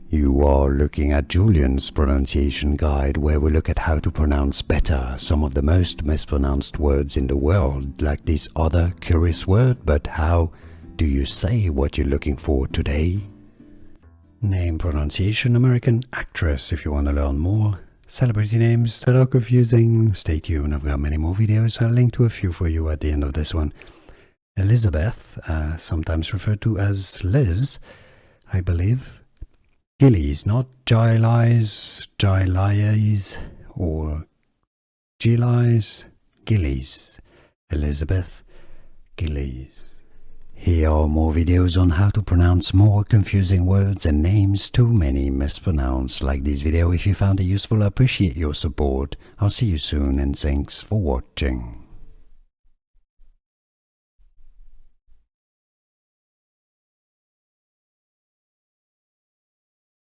You are looking at Julian's pronunciation guide, where we look at how to pronounce better some of the most mispronounced words in the world, like this other curious word. But how do you say what you're looking for today? Name pronunciation, American actress, if you want to learn more. Celebrity names that are confusing. Stay tuned, I've got many more videos. I'll link to a few for you at the end of this one. Elizabeth, sometimes referred to as Liz, I believe. Gillies, not Gillies, or Gillies, Gillies. Elizabeth Gillies. Here are more videos on how to pronounce more confusing words and names too many mispronounced. Like this video if you found it useful. I appreciate your support. I'll see you soon and thanks for watching.